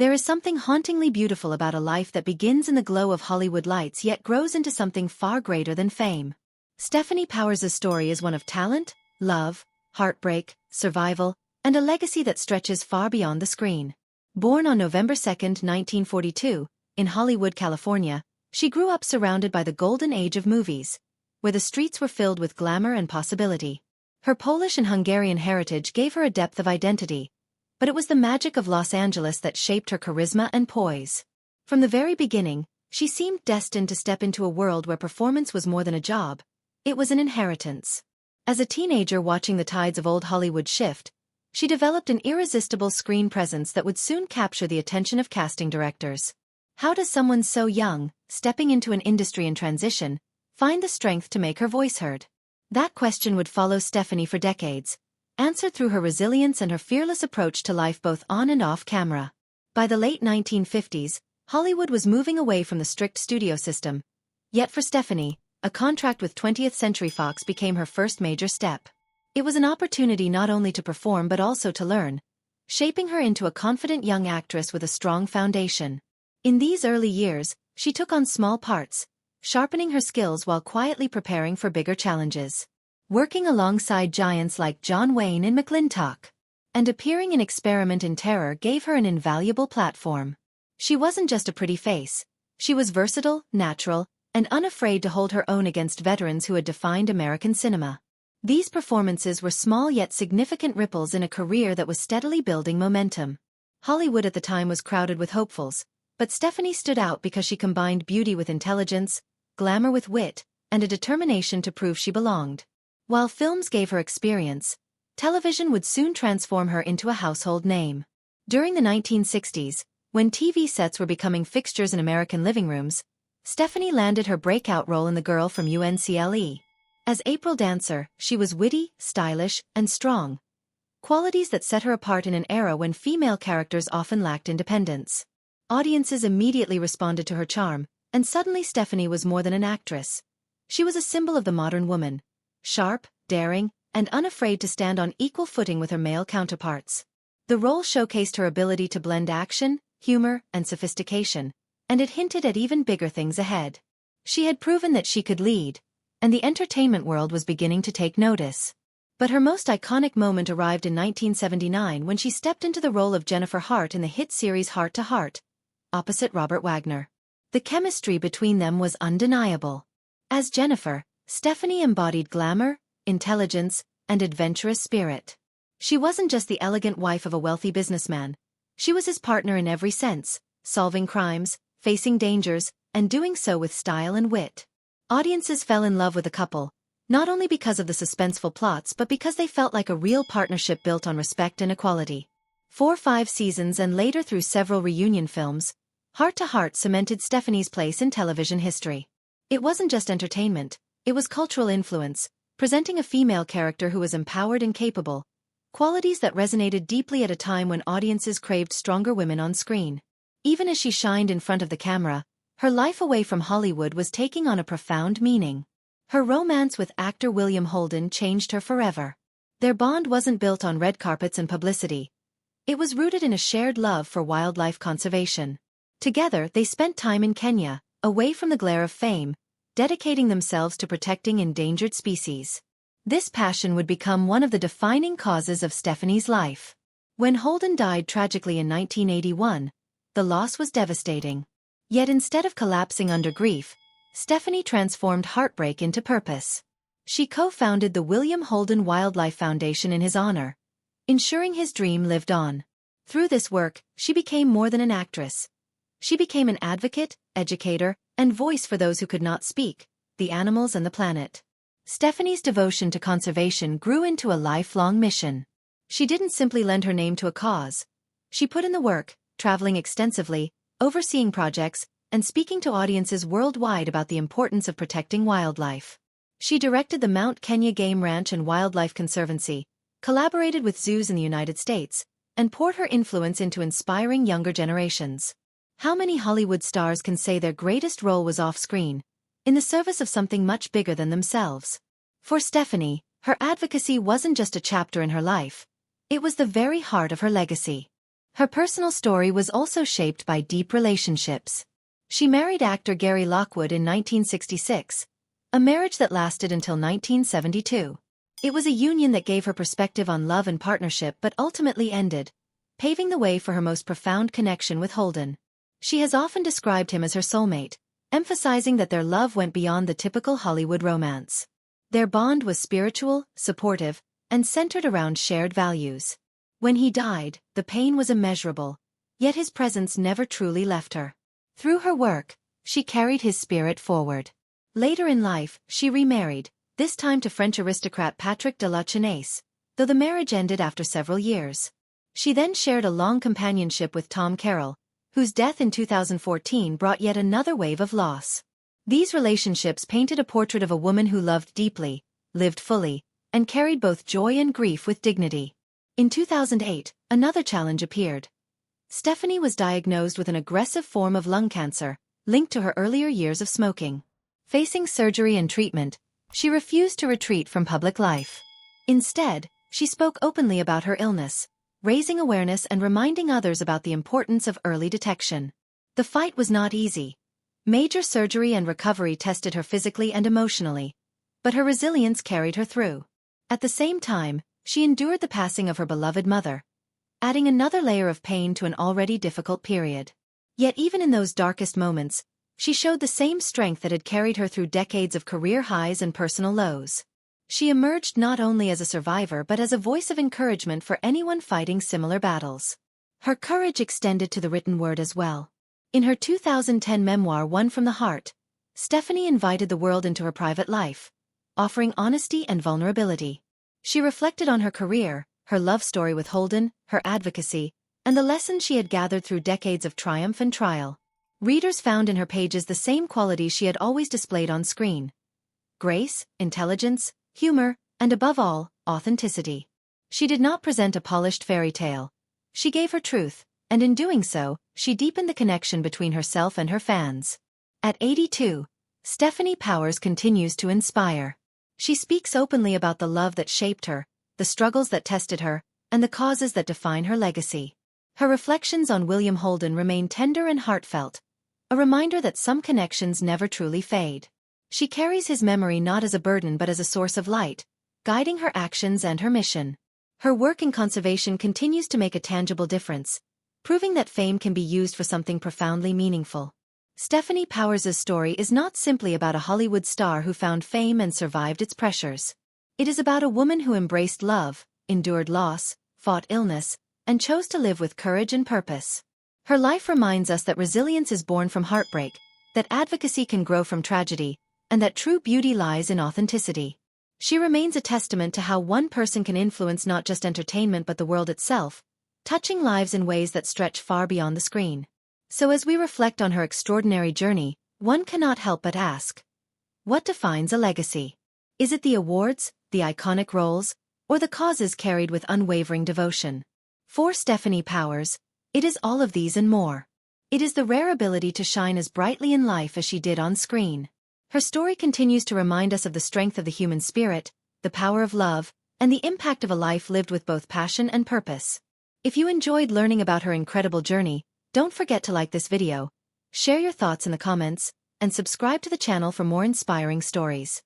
There is something hauntingly beautiful about a life that begins in the glow of Hollywood lights yet grows into something far greater than fame. Stefanie Powers' story is one of talent, love, heartbreak, survival, and a legacy that stretches far beyond the screen. Born on November 2, 1942, in Hollywood, California, she grew up surrounded by the golden age of movies, where the streets were filled with glamour and possibility. Her Polish and Hungarian heritage gave her a depth of identity, but it was the magic of Los Angeles that shaped her charisma and poise. From the very beginning, she seemed destined to step into a world where performance was more than a job, it was an inheritance. As a teenager watching the tides of old Hollywood shift, she developed an irresistible screen presence that would soon capture the attention of casting directors. How does someone so young, stepping into an industry in transition, find the strength to make her voice heard? That question would follow Stefanie for decades, answered through her resilience and her fearless approach to life both on and off camera. By the late 1950s, Hollywood was moving away from the strict studio system. Yet for Stefanie, a contract with 20th Century Fox became her first major step. It was an opportunity not only to perform but also to learn, shaping her into a confident young actress with a strong foundation. In these early years, she took on small parts, sharpening her skills while quietly preparing for bigger challenges. Working alongside giants like John Wayne in McLintock, and appearing in Experiment in Terror gave her an invaluable platform. She wasn't just a pretty face, she was versatile, natural, and unafraid to hold her own against veterans who had defined American cinema. These performances were small yet significant ripples in a career that was steadily building momentum. Hollywood at the time was crowded with hopefuls, but Stefanie stood out because she combined beauty with intelligence, glamour with wit, and a determination to prove she belonged. While films gave her experience, television would soon transform her into a household name. During the 1960s, when TV sets were becoming fixtures in American living rooms, Stefanie landed her breakout role in The Girl from U.N.C.L.E. As April Dancer, she was witty, stylish, and strong, qualities that set her apart in an era when female characters often lacked independence. Audiences immediately responded to her charm, and suddenly Stefanie was more than an actress. She was a symbol of the modern woman, sharp, daring, and unafraid to stand on equal footing with her male counterparts. The role showcased her ability to blend action, humor, and sophistication, and it hinted at even bigger things ahead. She had proven that she could lead, and the entertainment world was beginning to take notice. But her most iconic moment arrived in 1979 when she stepped into the role of Jennifer Hart in the hit series Hart, opposite Robert Wagner. The chemistry between them was undeniable. As Jennifer, Stefanie embodied glamour, intelligence, and adventurous spirit. She wasn't just the elegant wife of a wealthy businessman, she was his partner in every sense, solving crimes, facing dangers, and doing so with style and wit. Audiences fell in love with the couple, not only because of the suspenseful plots but because they felt like a real partnership built on respect and equality. For 5 seasons and later through several reunion films, Hart cemented Stefanie's place in television history. It wasn't just entertainment, it was cultural influence, presenting a female character who was empowered and capable, qualities that resonated deeply at a time when audiences craved stronger women on screen. Even as she shined in front of the camera, her life away from Hollywood was taking on a profound meaning. Her romance with actor William Holden changed her forever. Their bond wasn't built on red carpets and publicity. It was rooted in a shared love for wildlife conservation. Together, they spent time in Kenya, away from the glare of fame, dedicating themselves to protecting endangered species. This passion would become one of the defining causes of Stefanie's life. When Holden died tragically in 1981, the loss was devastating. Yet instead of collapsing under grief, Stefanie transformed heartbreak into purpose. She co-founded the William Holden Wildlife Foundation in his honor, ensuring his dream lived on. Through this work, she became more than an actress. She became an advocate, educator, and voice for those who could not speak, the animals and the planet. Stefanie's devotion to conservation grew into a lifelong mission. She didn't simply lend her name to a cause. She put in the work, traveling extensively, overseeing projects, and speaking to audiences worldwide about the importance of protecting wildlife. She directed the Mount Kenya Game Ranch and Wildlife Conservancy, collaborated with zoos in the United States, and poured her influence into inspiring younger generations. How many Hollywood stars can say their greatest role was off-screen, in the service of something much bigger than themselves? For Stefanie, her advocacy wasn't just a chapter in her life, it was the very heart of her legacy. Her personal story was also shaped by deep relationships. She married actor Gary Lockwood in 1966, a marriage that lasted until 1972. It was a union that gave her perspective on love and partnership but ultimately ended, paving the way for her most profound connection with Holden. She has often described him as her soulmate, emphasizing that their love went beyond the typical Hollywood romance. Their bond was spiritual, supportive, and centered around shared values. When he died, the pain was immeasurable, yet his presence never truly left her. Through her work, she carried his spirit forward. Later in life, she remarried, this time to French aristocrat Patrick de la Chaise, though the marriage ended after several years. She then shared a long companionship with Tom Carroll, whose death in 2014 brought yet another wave of loss. These relationships painted a portrait of a woman who loved deeply, lived fully, and carried both joy and grief with dignity. In 2008, another challenge appeared. Stefanie was diagnosed with an aggressive form of lung cancer, linked to her earlier years of smoking. Facing surgery and treatment, she refused to retreat from public life. Instead, she spoke openly about her illness, raising awareness and reminding others about the importance of early detection. The fight was not easy. Major surgery and recovery tested her physically and emotionally, but her resilience carried her through. At the same time, she endured the passing of her beloved mother, adding another layer of pain to an already difficult period. Yet even in those darkest moments, she showed the same strength that had carried her through decades of career highs and personal lows. She emerged not only as a survivor but as a voice of encouragement for anyone fighting similar battles. Her courage extended to the written word as well. In her 2010 memoir One from the Heart, Stefanie invited the world into her private life, offering honesty and vulnerability. She reflected on her career, her love story with Holden, her advocacy, and the lessons she had gathered through decades of triumph and trial. Readers found in her pages the same qualities she had always displayed on screen: grace, intelligence, humor, and above all, authenticity. She did not present a polished fairy tale. She gave her truth, and in doing so, she deepened the connection between herself and her fans. At 82, Stefanie Powers continues to inspire. She speaks openly about the love that shaped her, the struggles that tested her, and the causes that define her legacy. Her reflections on William Holden remain tender and heartfelt, a reminder that some connections never truly fade. She carries his memory not as a burden but as a source of light, guiding her actions and her mission. Her work in conservation continues to make a tangible difference, proving that fame can be used for something profoundly meaningful. Stefanie Powers' story is not simply about a Hollywood star who found fame and survived its pressures. It is about a woman who embraced love, endured loss, fought illness, and chose to live with courage and purpose. Her life reminds us that resilience is born from heartbreak, that advocacy can grow from tragedy, and that true beauty lies in authenticity. She remains a testament to how one person can influence not just entertainment but the world itself, touching lives in ways that stretch far beyond the screen. So as we reflect on her extraordinary journey, one cannot help but ask, what defines a legacy? Is it the awards, the iconic roles, or the causes carried with unwavering devotion? For Stefanie Powers, it is all of these and more. It is the rare ability to shine as brightly in life as she did on screen. Her story continues to remind us of the strength of the human spirit, the power of love, and the impact of a life lived with both passion and purpose. If you enjoyed learning about her incredible journey, don't forget to like this video, share your thoughts in the comments, and subscribe to the channel for more inspiring stories.